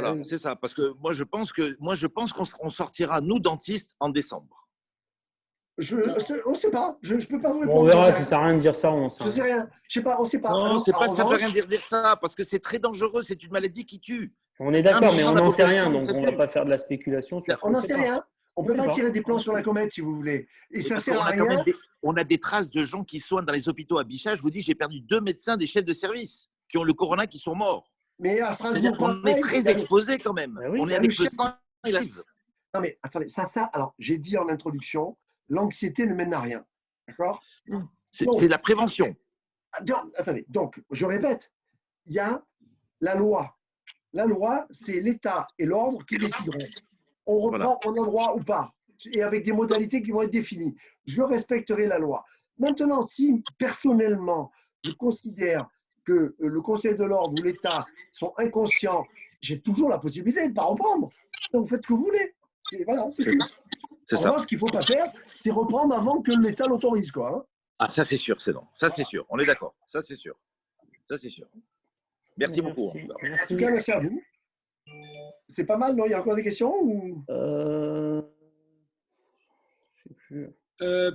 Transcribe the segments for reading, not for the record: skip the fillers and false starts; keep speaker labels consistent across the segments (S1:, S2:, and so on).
S1: Voilà, c'est ça. Parce que moi, je pense qu'on sortira, nous, dentistes, en décembre.
S2: On ne sait pas. Je ne peux pas vous
S3: Bon, on
S2: répondre.
S3: verra, ça ne sert à rien de dire ça. On
S2: Je ne sais rien. Je ne sais pas, on ne sait pas.
S1: Non,
S2: Alors,
S1: c'est pas,
S2: en
S1: ça ne veut
S2: revanche,
S1: rien dire ça, parce que c'est très dangereux. C'est une maladie qui tue.
S3: est d'accord, mais
S1: 1%
S3: on
S1: de la
S3: n'en sait
S1: population,
S3: rien, donc
S1: ça
S3: on ne va
S1: tue.
S3: pas faire de la spéculation sur ce
S2: on
S3: qu'on
S2: n'en
S3: sait
S2: sait
S3: pas.
S2: rien. On ne peut pas tirer des plans sur la comète, si vous voulez. Et ça ne
S1: Parce
S2: sert
S1: qu'on
S2: à
S1: a quand
S2: rien.
S1: même on a des traces de gens qui soignent dans les hôpitaux à Bichat. Je vous dis, j'ai perdu 2 médecins des chefs de service qui ont le corona qui sont morts.
S2: Mais à
S1: C'est-à-dire
S2: Strasbourg,
S1: qu'on est
S2: pareil.
S1: très exposé quand même.
S3: Ben oui.
S1: On
S2: Il
S1: est
S2: y a
S1: avec
S2: le
S1: le
S2: chef.
S1: sang et la...
S2: Non, mais attendez, alors, j'ai dit en introduction, l'anxiété ne mène à rien. D'accord?
S1: C'est la prévention.
S2: Attendez, donc, je répète, il y a la loi. La loi, c'est l'État et l'ordre qui décideront. On reprend en endroit ou pas, et avec des modalités qui vont être définies. Je respecterai la loi. Maintenant, si personnellement, je considère que le Conseil de l'ordre ou l'État sont inconscients, j'ai toujours la possibilité de ne pas reprendre. Donc, vous faites ce que vous voulez. Voilà, c'est tout. En revanche, ce qu'il ne faut pas faire, c'est reprendre avant que l'État l'autorise, quoi. Hein.
S1: Ah, ça, c'est sûr, c'est non. Ça, c'est sûr. On est d'accord. Ça, c'est sûr. Ça, c'est sûr. Merci beaucoup.
S2: En tout cas, merci à vous. C'est pas mal, non? Il y a encore des questions ou...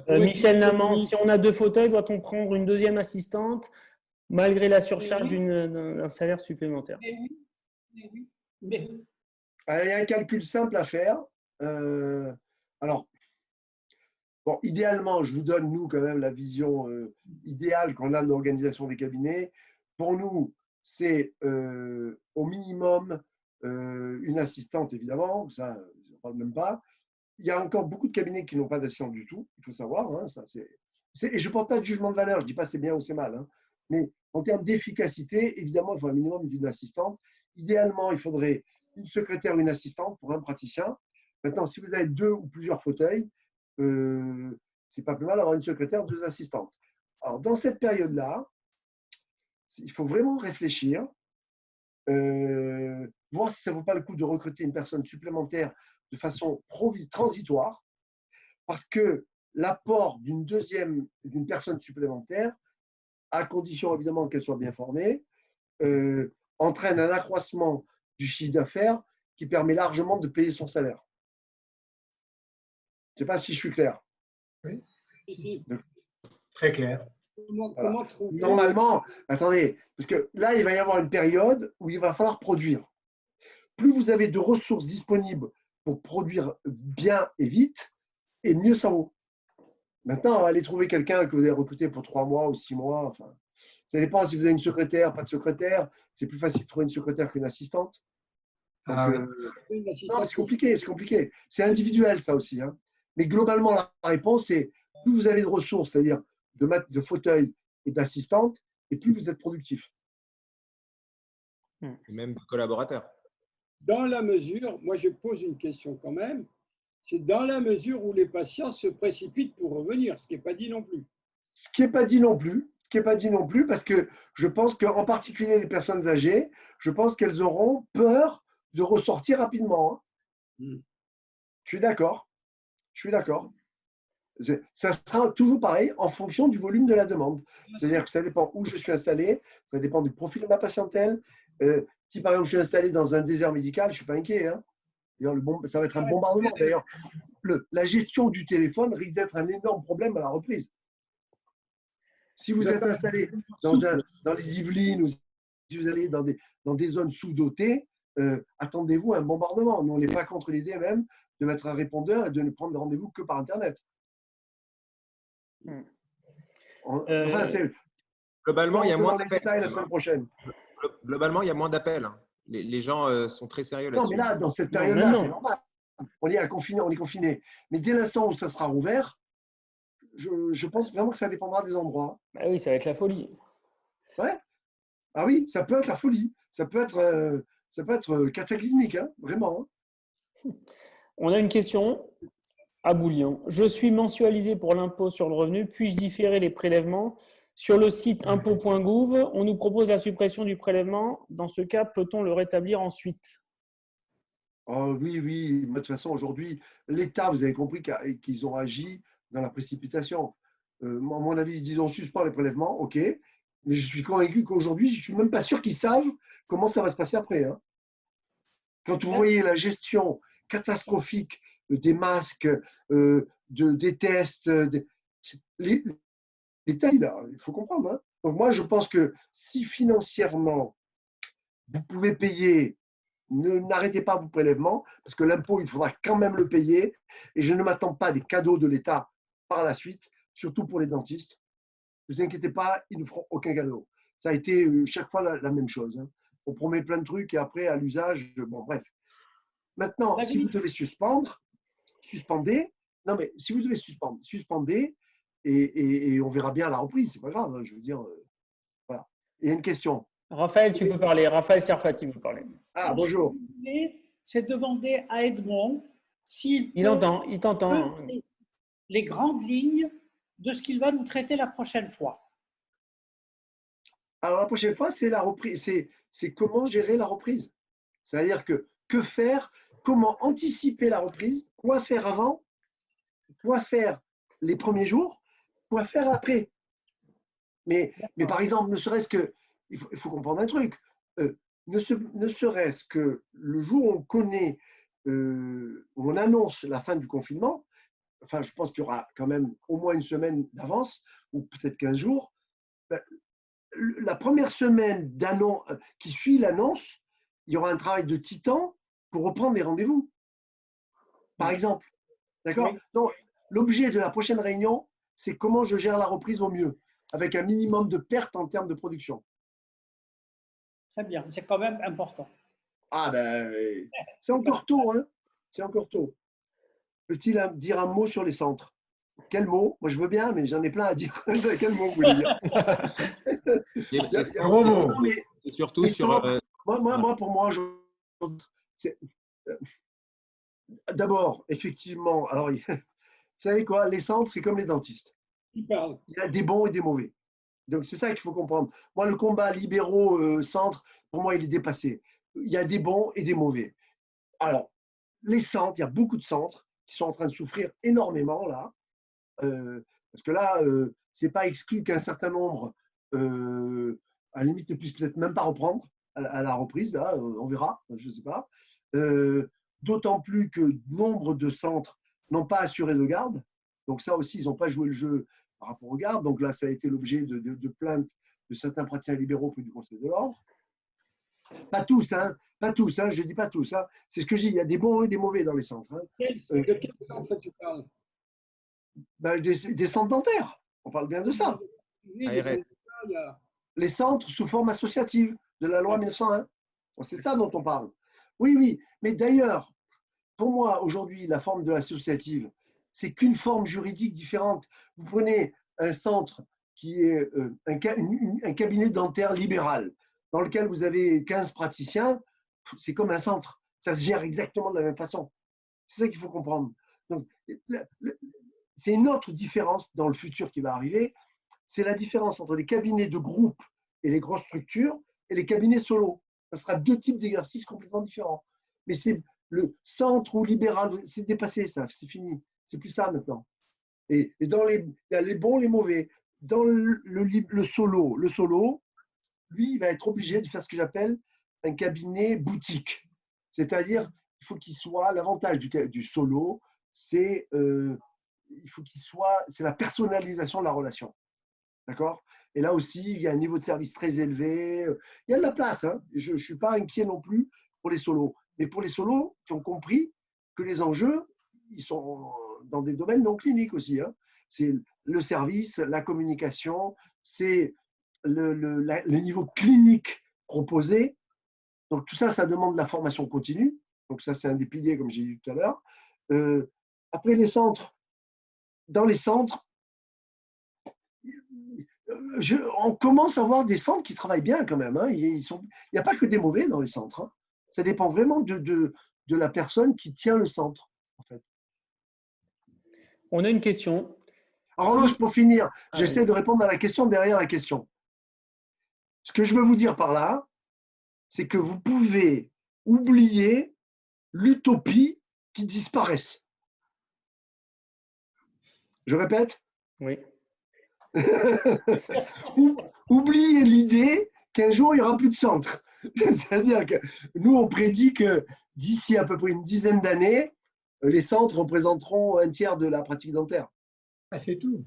S3: Michel Naman, si on a 2 fauteuils, doit-on prendre une deuxième assistante malgré la surcharge d'un salaire supplémentaire?
S2: Il y a un calcul simple à faire. Alors, bon, idéalement, je vous donne, nous, quand même, la vision idéale qu'on a de l'organisation des cabinets. Pour nous, c'est au minimum une assistante, évidemment. Ça, je ne parle même pas. Il y a encore beaucoup de cabinets qui n'ont pas d'assistante du tout, il faut savoir. Hein, et je ne porte pas de jugement de valeur, je ne dis pas c'est bien ou c'est mal. Hein, mais en termes d'efficacité, évidemment, il faut un minimum d'une assistante. Idéalement, il faudrait une secrétaire ou une assistante pour un praticien. Maintenant, si vous avez 2 ou plusieurs fauteuils, c'est pas plus mal d'avoir une secrétaire, 2 assistantes. Alors, dans cette période-là, il faut vraiment réfléchir, voir si ça ne vaut pas le coup de recruter une personne supplémentaire de façon transitoire, parce que l'apport d'une personne supplémentaire, à condition évidemment qu'elle soit bien formée, entraîne un accroissement du chiffre d'affaires qui permet largement de payer son salaire. Je ne sais pas si je suis clair.
S4: Oui. Très clair.
S2: Voilà. Normalement, attendez, parce que là, il va y avoir une période où il va falloir produire. Plus vous avez de ressources disponibles pour produire bien et vite, et mieux ça vaut. Maintenant, allez trouver quelqu'un que vous avez recruté pour 3 mois ou 6 mois. Enfin, ça dépend si vous avez une secrétaire, pas de secrétaire. C'est plus facile de trouver une secrétaire qu'une assistante. Donc, non, c'est compliqué, c'est compliqué. C'est individuel, ça aussi. Hein. Mais globalement, la réponse est plus vous avez de ressources, c'est-à-dire de fauteuils et d'assistantes, et plus vous êtes productif.
S5: Et même de collaborateurs.
S6: Dans la mesure, moi je pose une question quand même, c'est dans la mesure où les patients se précipitent pour revenir, ce qui n'est pas dit non plus.
S2: Ce qui n'est pas dit non plus. Ce qui n'est pas dit non plus, parce que je pense qu'en particulier les personnes âgées, je pense qu'elles auront peur de ressortir rapidement. Hein. Je suis d'accord. Je suis d'accord. Ça sera toujours pareil en fonction du volume de la demande. C'est-à-dire que ça dépend où je suis installé, ça dépend du profil de ma patientèle. Si par exemple je suis installé dans un désert médical, je ne suis pas inquiet. Hein. Ça va être un bombardement. D'ailleurs, la gestion du téléphone risque d'être un énorme problème à la reprise. Si vous êtes installé dans les Yvelines ou si vous allez dans des zones sous-dotées, attendez-vous à un bombardement. Nous, on n'est pas contre l'idée même de mettre un répondeur et de ne prendre rendez-vous que par Internet.
S5: Globalement, il y a moins
S2: d'appels la semaine prochaine.
S5: Globalement, il y a moins d'appels. Les gens sont très sérieux là-dessus.
S2: Non, mais là, dans cette période-là, c'est normal. On est confiné. Mais dès l'instant où ça sera rouvert, je pense vraiment que ça dépendra des endroits.
S3: Bah oui, ça va être la folie.
S2: Ouais. Ah oui, ça peut être la folie. Ça peut être cataclysmique, hein, vraiment. Hein.
S3: On a une question à Bouillon. Je suis mensualisé pour l'impôt sur le revenu. Puis-je différer les prélèvements? Sur le site impôt.gouv, on nous propose la suppression du prélèvement. Dans ce cas, peut-on le rétablir ensuite?
S2: Oh, oui. De toute façon, aujourd'hui, l'État, vous avez compris qu'ils ont agi dans la précipitation. À mon avis, ils disent on suspend les prélèvements, ok. Mais je suis convaincu qu'aujourd'hui, je ne suis même pas sûr qu'ils savent comment ça va se passer après. Hein. Quand vous voyez la gestion catastrophique des masques, des tests, l'État, il faut comprendre. Hein. Donc moi, je pense que si financièrement, vous pouvez payer, n'arrêtez pas vos prélèvements, parce que l'impôt, il faudra quand même le payer. Et je ne m'attends pas à des cadeaux de l'État par la suite, surtout pour les dentistes. Ne vous inquiétez pas, ils ne feront aucun cadeau. Ça a été chaque fois la même chose. Hein. On promet plein de trucs et après, à l'usage, bon, bref. Maintenant, si vous devez suspendre, suspendez. Non, mais si vous devez suspendre, suspendez et on verra bien à la reprise. C'est pas grave, hein, je veux dire. Voilà. Il y a une question.
S3: Raphaël, tu peux parler. Raphaël Serfati veut parler.
S2: Ah, bonjour.
S7: C'est demander à Edmond s'il
S3: Il entend, il t'entend.
S7: Les grandes lignes de ce qu'il va nous traiter la prochaine fois.
S2: Alors, la prochaine fois, c'est la reprise. C'est comment gérer la reprise. C'est-à-dire que faire, comment anticiper la reprise, quoi faire avant, quoi faire les premiers jours, quoi faire après. Mais par exemple, ne serait-ce que, il faut comprendre un truc, ne serait-ce que le jour où on connaît, où on annonce la fin du confinement, enfin, je pense qu'il y aura quand même au moins une semaine d'avance, ou peut-être 15 jours, la première semaine qui suit l'annonce, il y aura un travail de titan pour reprendre les rendez-vous. Par exemple. D'accord ? Donc, l'objet de la prochaine réunion, c'est comment je gère la reprise au mieux, avec un minimum de pertes en termes de production.
S7: Très bien, c'est quand même important.
S2: Ah ben, c'est encore tôt, hein ? C'est encore tôt. Peut-il dire un mot sur les centres ? Quel mot ? Moi, je veux bien, mais j'en ai plein à dire. Quel mot vous voulez dire ?
S4: Un gros mot.
S5: Surtout sur.
S2: Pour moi, d'abord, effectivement, alors, vous savez quoi, les centres, c'est comme les dentistes. Il y a des bons et des mauvais. Donc, c'est ça qu'il faut comprendre. Moi, le combat libéraux-centre, pour moi, il est dépassé. Il y a des bons et des mauvais. Alors, les centres, il y a beaucoup de centres qui sont en train de souffrir énormément, là. Parce que là, ce n'est pas exclu qu'un certain nombre, à la limite, ne puissent peut-être même pas reprendre à la reprise, là, on verra, je ne sais pas. D'autant plus que nombre de centres n'ont pas assuré de garde. Donc ça aussi, ils n'ont pas joué le jeu par rapport aux gardes. Donc là, ça a été l'objet de plaintes de certains praticiens libéraux auprès du Conseil de l'ordre. Pas tous, hein, pas tous, hein, je ne dis pas tous. Hein. C'est ce que je dis, il y a des bons et des mauvais dans les centres. Hein.
S6: De quel centre tu parles?
S2: Des centres dentaires, on parle bien de ça. Les centres sous forme associative de la loi 1901. C'est ça dont on parle. Oui, oui, mais d'ailleurs, pour moi, aujourd'hui, la forme de l'associative, c'est qu'une forme juridique différente. Vous prenez un centre qui est un cabinet dentaire libéral, dans lequel vous avez 15 praticiens, c'est comme un centre. Ça se gère exactement de la même façon. C'est ça qu'il faut comprendre. Donc, c'est une autre différence dans le futur qui va arriver. C'est la différence entre les cabinets de groupe et les grosses structures et les cabinets solo. Ça sera deux types d'exercices complètement différents. Mais c'est le centre ou libéral, c'est dépassé ça, c'est fini. C'est plus ça maintenant. Et dans il y a les bons, les mauvais. Dans le solo, lui, il va être obligé de faire ce que j'appelle un cabinet boutique. C'est-à-dire, il faut qu'il soit, l'avantage du solo, c'est il faut qu'il soit, c'est la personnalisation de la relation. D'accord ? Et là aussi, il y a un niveau de service très élevé. Il y a de la place. Hein. Je ne suis pas inquiet non plus pour les solos. Mais pour les solos qui ont compris que les enjeux, ils sont dans des domaines non cliniques aussi. Hein. C'est le service, la communication, c'est le niveau clinique proposé. Donc tout ça, ça demande de la formation continue. Donc ça, c'est un des piliers, comme j'ai dit tout à l'heure. Après les centres, dans les centres, on commence à voir des centres qui travaillent bien quand même. Hein. Il n'y a pas que des mauvais dans les centres. Hein. Ça dépend vraiment de la personne qui tient le centre. En fait.
S3: On a une question.
S2: En revanche, pour finir, j'essaie de répondre à la question derrière la question. Ce que je veux vous dire par là, c'est que vous pouvez oublier l'utopie qui disparaisse. Je répète ?
S3: Oui.
S2: Oubliez l'idée qu'un jour, il n'y aura plus de centre. C'est-à-dire que nous, on prédit que d'ici à peu près une dizaine d'années, les centres représenteront un tiers de la pratique dentaire.
S4: Ah, c'est tout.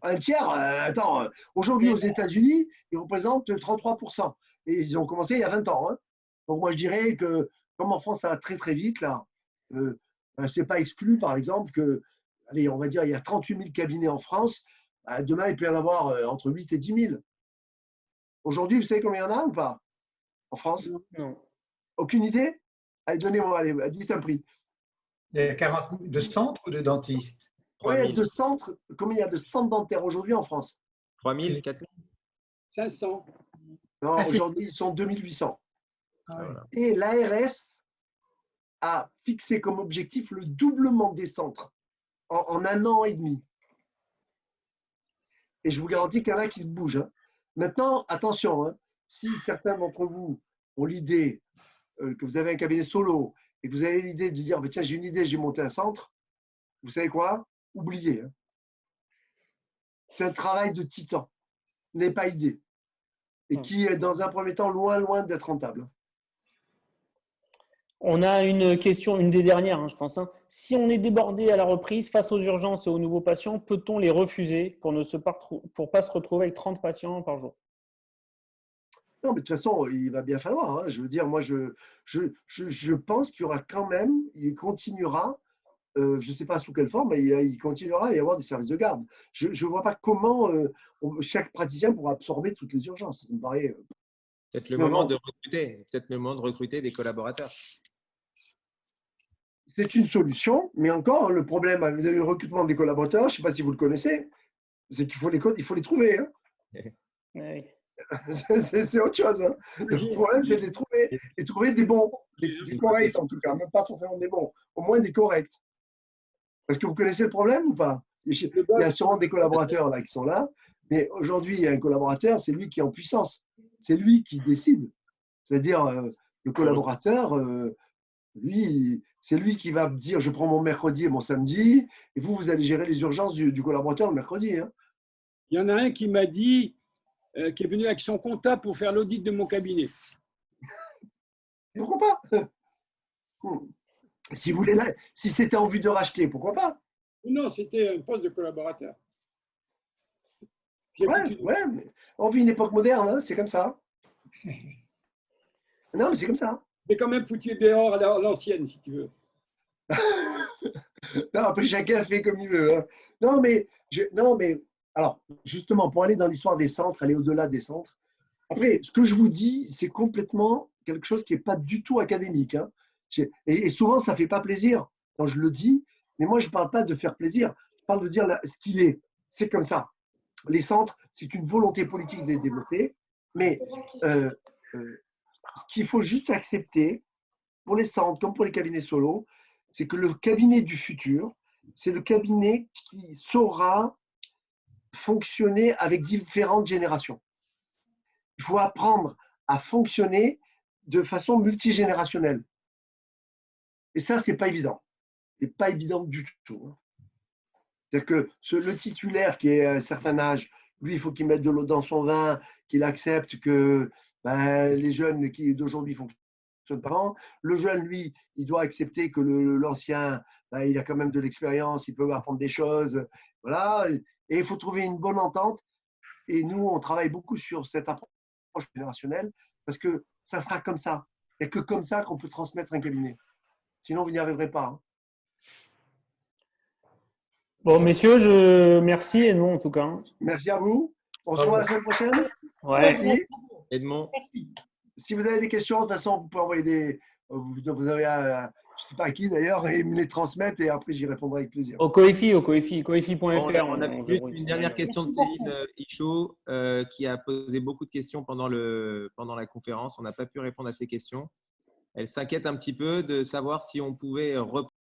S2: Un tiers, attends, aujourd'hui aux États-Unis, ils représentent 33%. Et ils ont commencé il y a 20 ans. Hein. Donc moi, je dirais que, comme en France, ça va très très vite, là, c'est pas exclu, par exemple, que, allez, on va dire, il y a 38 000 cabinets en France. Demain, il peut y en avoir entre 8 et 10 000. Aujourd'hui, vous savez combien il y en a ou pas en France?
S3: Non.
S2: Aucune idée? Allez, donnez-moi, allez, dites un prix.
S4: Il y a 40 000 de centres ou de dentistes?
S2: Combien il y a de centres, combien il y a de centres dentaires aujourd'hui en France?
S5: 3 000, 4 000?
S6: 500.
S2: Non,
S4: Ah, c'est-
S2: aujourd'hui, ils sont 2800.
S4: Ah, ouais.
S5: Voilà.
S2: Et l'ARS a fixé comme objectif le doublement des centres en un an et demi. Et je vous garantis qu'il y en a qui se bougent. Hein. Maintenant, attention, hein, si certains d'entre vous ont l'idée que vous avez un cabinet solo et que vous avez l'idée de dire bah, tiens, j'ai une idée, j'ai monté un centre, vous savez quoi? Oubliez. Hein. C'est un travail de titan. N'est pas idée. Et qui est dans un premier temps loin d'être rentable.
S3: On a une question, une des dernières, hein, je pense. Hein. Si on est débordé à la reprise face aux urgences et aux nouveaux patients, peut-on les refuser pour ne pas se retrouver avec 30 patients par jour?
S2: Non, mais de toute façon, il va bien falloir. Hein. Je veux dire, moi, je pense qu'il y aura quand même, il continuera, je ne sais pas sous quelle forme, mais il continuera à y avoir des services de garde. Je ne vois pas comment chaque praticien pourra absorber toutes les urgences. Ça me paraît.
S5: Peut-être le
S2: Non,
S5: moment
S2: non.
S5: de recruter. Peut-être le moment de recruter des collaborateurs.
S2: C'est une solution, mais encore, le problème avec le recrutement des collaborateurs, je ne sais pas si vous le connaissez, c'est qu'il faut les trouver. Hein.
S3: Oui.
S2: C'est autre chose. Hein. Le problème, c'est de les trouver. Et trouver des bons, des corrects en tout cas, même pas forcément des bons, au moins des corrects. Parce que vous connaissez le problème ou pas? Il y a sûrement des collaborateurs là qui sont là, mais aujourd'hui, il y a un collaborateur, c'est lui qui est en puissance. C'est lui qui décide. C'est-à-dire, le collaborateur, lui, c'est lui qui va dire je prends mon mercredi et mon samedi, et vous allez gérer les urgences du collaborateur le mercredi. Hein.
S6: Il y en a un qui m'a dit, qui est venu avec son comptable pour faire l'audit de mon cabinet.
S2: Pourquoi pas? Si vous voulez, si c'était en vue de racheter, pourquoi pas?
S6: Non, c'était un poste de collaborateur.
S2: Ouais, mais on vit une époque moderne, hein, c'est comme ça. Non, mais c'est comme ça.
S6: Mais quand même foutu dehors à l'ancienne, si tu veux.
S2: Non, après, chacun fait comme il veut. Hein. Non, mais alors, justement, pour aller dans l'histoire des centres, aller au-delà des centres, après, ce que je vous dis, c'est complètement quelque chose qui n'est pas du tout académique. Hein. Et souvent, ça ne fait pas plaisir quand je le dis, mais moi, je ne parle pas de faire plaisir, je parle de dire ce qu'il est. C'est comme ça. Les centres, c'est une volonté politique de les développer, mais ce qu'il faut juste accepter, pour les centres comme pour les cabinets solo, c'est que le cabinet du futur, c'est le cabinet qui saura fonctionner avec différentes générations. Il faut apprendre à fonctionner de façon multigénérationnelle. Et ça, ce n'est pas évident. Ce n'est pas évident du tout. C'est-à-dire que le titulaire qui est à un certain âge, lui, il faut qu'il mette de l'eau dans son vin, qu'il accepte que les jeunes d'aujourd'hui fonctionnent pas. Le jeune, lui, il doit accepter que l'ancien, il a quand même de l'expérience, il peut apprendre des choses. Voilà. Et il faut trouver une bonne entente. Et nous, on travaille beaucoup sur cette approche générationnelle parce que ça sera comme ça. Il n'y a que comme ça qu'on peut transmettre un cabinet. Sinon, vous n'y arriverez pas. Hein.
S3: Bon, messieurs, merci et nous en tout cas.
S2: Merci à vous. On se revoit la semaine prochaine.
S3: Ouais.
S2: Merci.
S5: Edmond.
S7: Merci.
S2: Si vous avez des questions, de toute façon, vous pouvez envoyer des. Vous avez, je ne sais pas à qui d'ailleurs, et me les transmettre et après j'y répondrai avec plaisir.
S3: Au coefi.fr.
S5: On a juste une dernière question de Céline Ichaud qui a posé beaucoup de questions pendant la conférence. On n'a pas pu répondre à ces questions. Elle s'inquiète un petit peu de savoir si on pouvait reprendre